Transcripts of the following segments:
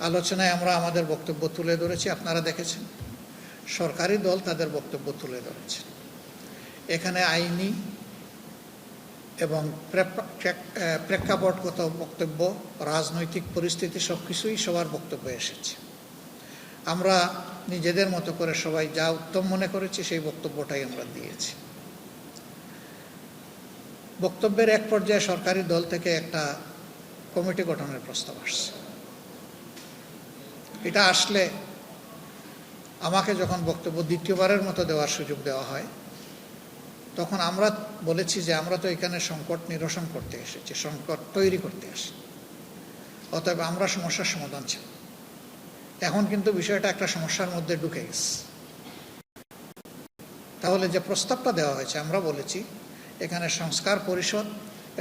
আলোচনায় আমরা আমাদের বক্তব্য তুলে ধরেছি, আপনারা দেখেছেন। সরকারি দল তাদের বক্তব্য তুলে ধরেছে। এখানে আইনি এবং প্রেক্ষাপটগত বক্তব্য, রাজনৈতিক পরিস্থিতি সব কিছুই সবার বক্তব্য এসেছে। আমরা নিজেদের মতো করে সবাই যা উত্তম মনে করেছি সেই বক্তব্যটাই আমরা দিয়েছি। বক্তব্যের এক পর্যায়ে সরকারি দল থেকে একটা কমিটি গঠনের প্রস্তাব আসছে। এটা আসলে আমাকে যখন বক্তব্য দ্বিতীয়বারের মতো দেওয়ার সুযোগ দেওয়া হয়, তখন আমরা বলেছি যে আমরা তো এখানে সংকট নিরসন করতে এসেছি, সংকট তৈরি করতে আসি, অতএব আমরা সমস্যার সমাধান চাই। এখন কিন্তু বিষয়টা একটা সমস্যার মধ্যে ঢুকে গেছে। তাহলে যে প্রস্তাবটা দেওয়া হয়েছে, আমরা বলেছি এখানে সংস্কার পরিষদ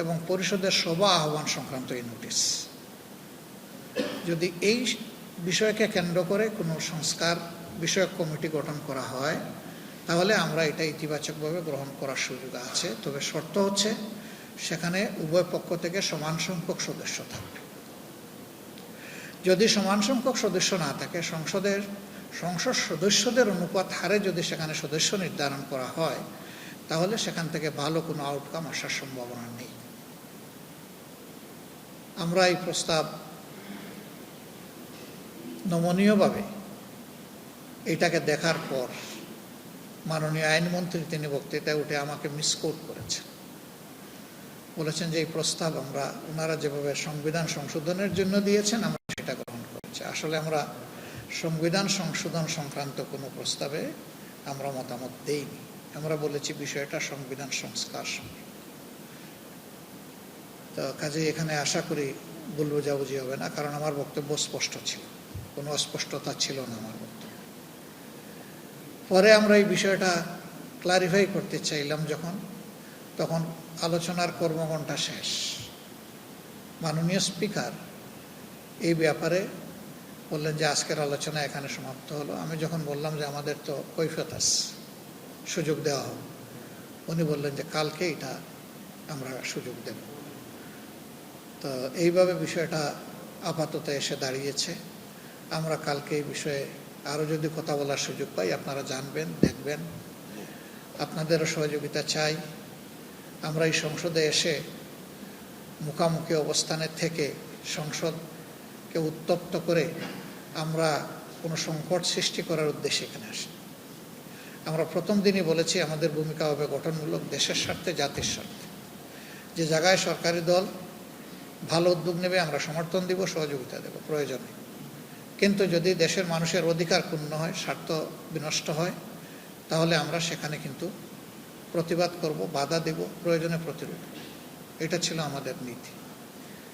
এবং পরিষদের সভা আহ্বান সংক্রান্ত এই নোটিশ, যদি এই বিষয়কে কেন্দ্র করে কোনো সংস্কার বিষয়ক কমিটি গঠন করা হয়, তাহলে আমরা এটা ইতিবাচকভাবে গ্রহণ করার সুযোগ আছে। তবে শর্ত হচ্ছে সেখানে উভয় পক্ষ থেকে সমান সংখ্যক সদস্য থাকবে। যদি সমান সংখ্যক সদস্য না থাকে, সংসদ সদস্যদের অনুপাত হারে যদি সেখানে সদস্য নির্ধারণ করা হয়, তাহলে সেখান থেকে ভালো কোনো আউটকাম আসার সম্ভাবনা নেই। আমরা এই প্রস্তাব নমনীয়ভাবে এটাকে দেখার পর মাননীয় আইনমন্ত্রী তিনি বক্তৃতায় উঠে আমাকে মিসকোট করেছেন, বলেছেন যে এই প্রস্তাব ওনারা যেভাবে সংবিধান সংশোধনের জন্য দিয়েছেন আমরা সেটা গ্রহণ করেছি। আসলে আমরা সংবিধান সংশোধন সংক্রান্ত কোনো প্রস্তাবে আমরা মতামত দেইনি। আমরা বলেছি বিষয়টা সংবিধান সংস্কার। তো কাজেই এখানে আশা করি ভুল বোঝাবুঝি হবে না, কারণ আমার বক্তব্য স্পষ্ট ছিল, কোনো অস্পষ্টতা ছিল না আমার বক্তব্য। পরে আমরা এই বিষয়টা ক্লারিফাই করতে চাইলাম তখন আলোচনার কর্মঘণ্টা শেষ। মাননীয় স্পিকার এই ব্যাপারে বললেন যে আজকের আলোচনা এখানে সমাপ্ত হলো। আমি যখন বললাম যে আমাদের তো কৈফিয়ত আছে, সুযোগ দেওয়া হোক, উনি বললেন যে কালকে এটা আমরা সুযোগ দেব। তো এইভাবে বিষয়টা আপাতত এসে দাঁড়িয়েছে। আমরা কালকে এই বিষয়ে আরও যদি কথা বলার সুযোগ পাই আপনারা জানবেন, দেখবেন। আপনাদেরও সহযোগিতা চাই। আমরা এই সংসদে এসে মুখামুখি অবস্থানে থেকে সংসদকে উত্তপ্ত করে আমরা কোনো সংকট সৃষ্টি করার উদ্দেশ্যে এখানে আসি। আমরা প্রথম দিনই বলেছি আমাদের ভূমিকা হবে গঠনমূলক, দেশের স্বার্থে, জাতির স্বার্থে। যে জায়গায় সরকারি দল ভালো উদ্যোগ নেবে আমরা সমর্থন দিব, সহযোগিতা দেব প্রয়োজনে। কিন্তু যদি দেশের মানুষের অধিকার ক্ষুণ্ণ হয়, স্বার্থ বিনষ্ট হয়, তাহলে আমরা সেখানে কিন্তু প্রতিবাদ করব, বাধা দেব, প্রয়োজনে প্রতিরোধ। এটা ছিল আমাদের নীতি।